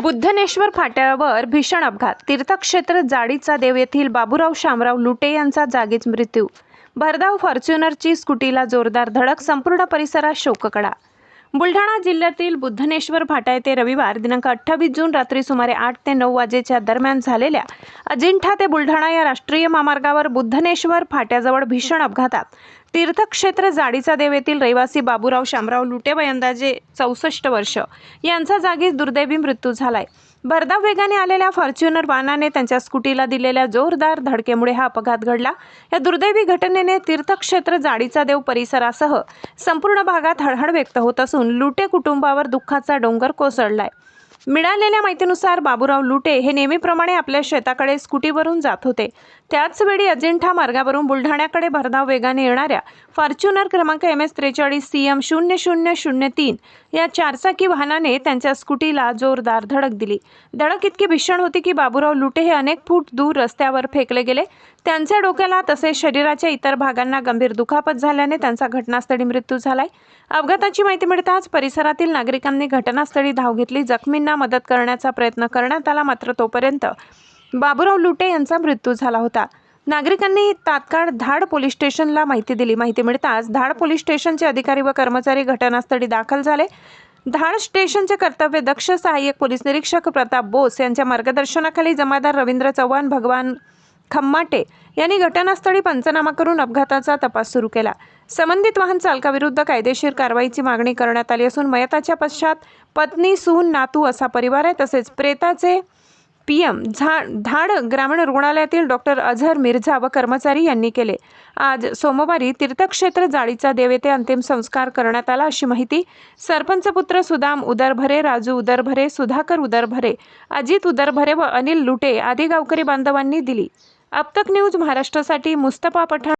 बुद्धनेश्वर फाट्यावर भीषण अपघात. तीर्थक्षेत्र जाडीचा देव येथील बाबूराव शामराव लुटे यांचा जागीच मृत्यू. भरधाव फॉर्च्युनरची स्कूटीला जोरदार धडक, संपूर्ण परिसरात शोककळा. बुलढाणा जिल्ह्यातील बुद्धनेश्वर फाटा येथे रविवार दिनांक 28 जून रात्री सुमारे 8 ते 9 वाजेच्या दरम्यान झालेल्या अजिंठा ते बुलढाणा या राष्ट्रीय महामार्गावर बुद्धनेश्वर फाट्याजवळ भीषण अपघातात तीर्थक्षेत्र जाडीचा देव येथील रहिवासी बाबूराव शामराव लुटे वय अंदाजे 64 वर्ष यांचा जागीच दुर्दैवी मृत्यू झालाय. भरधाव वेगाने आलेल्या फॉर्च्युनर वाहनाने त्यांच्या स्कूटीला दिलेल्या जोरदार धडकेमुळे हा अपघात घडला. या दुर्दैवी घटनेने तीर्थक्षेत्र जाडीचा देव परिसरासह संपूर्ण भागात हळहळ व्यक्त होत असून लुटे कुटुंबावर दुःखाचा डोंगर कोसळलाय. मिळालेल्या माहितीनुसार बाबूराव लुटे हे नेहमीप्रमाणे आपल्या शेताकडे स्कूटीवरून जात होते. त्याचवेळी अजिंठा मार्गावरून बुलढाण्याकडे भरधाव वेगाने येणाऱ्या फॉर्च्युनर क्रमांक MS43CM 0003 या चारचाकी वाहनाने त्यांच्या स्कूटीला जोरदार धडक दिली. धडक इतकी भीषण होती की बाबूराव लुटे हे अनेक फूट दूर रस्त्यावर फेकले गेले. त्यांच्या डोक्याला तसेच शरीराच्या इतर भागांना गंभीर दुखापत झाल्याने त्यांचा घटनास्थळी मृत्यू झालाय. अपघाताची माहिती मिळताच परिसरातील नागरिकांनी घटनास्थळी धाव घेतली. जखमींना मदत करण्याचा प्रयत्न करण्यात आला, मात्र तोपर्यंत बाबूराव लुटे यांचा मृत्यू झाला होता. नागरिकांनी तात्काळ धाड पोलीस स्टेशनला माहिती दिली. माहिती मिळताच धाड पोलीस स्टेशनचे अधिकारी व कर्मचारी घटनास्थळी दाखल झाले. धाड स्टेशनचे कर्तव्यदक्ष सहाय्यक पोलीस निरीक्षक प्रताप बोस यांच्या मार्गदर्शनाखाली जमादार रवींद्र चव्हाण, भगवान खम्माटे यांनी घटनास्थळी पंचनामा करून अपघाताचा तपास सुरू केला. संबंधित वाहन चालकाविरुद्ध कायदेशीर कारवाईची मागणी करण्यात आली असून मयताच्या पश्चात पत्नी, सून, नातू असा परिवार आहे. तसेच प्रेताचे PM धाड ग्रामीण रुग्णालयातील डॉक्टर अझहर मिर्झा व कर्मचारी यांनी केले. आज सोमवारी तीर्थक्षेत्र जाडीचा देव येथे अंतिम संस्कार करण्यात आला, अशी माहिती सरपंच पुत्र सुदाम उदरभरे, राजू उदरभरे, सुधाकर उदरभरे, अजित उदरभरे व अनिल लुटे आदी गावकरी बांधवांनी दिली. अब तक न्यूज महाराष्ट्रासाठी मुस्तफा पठाण.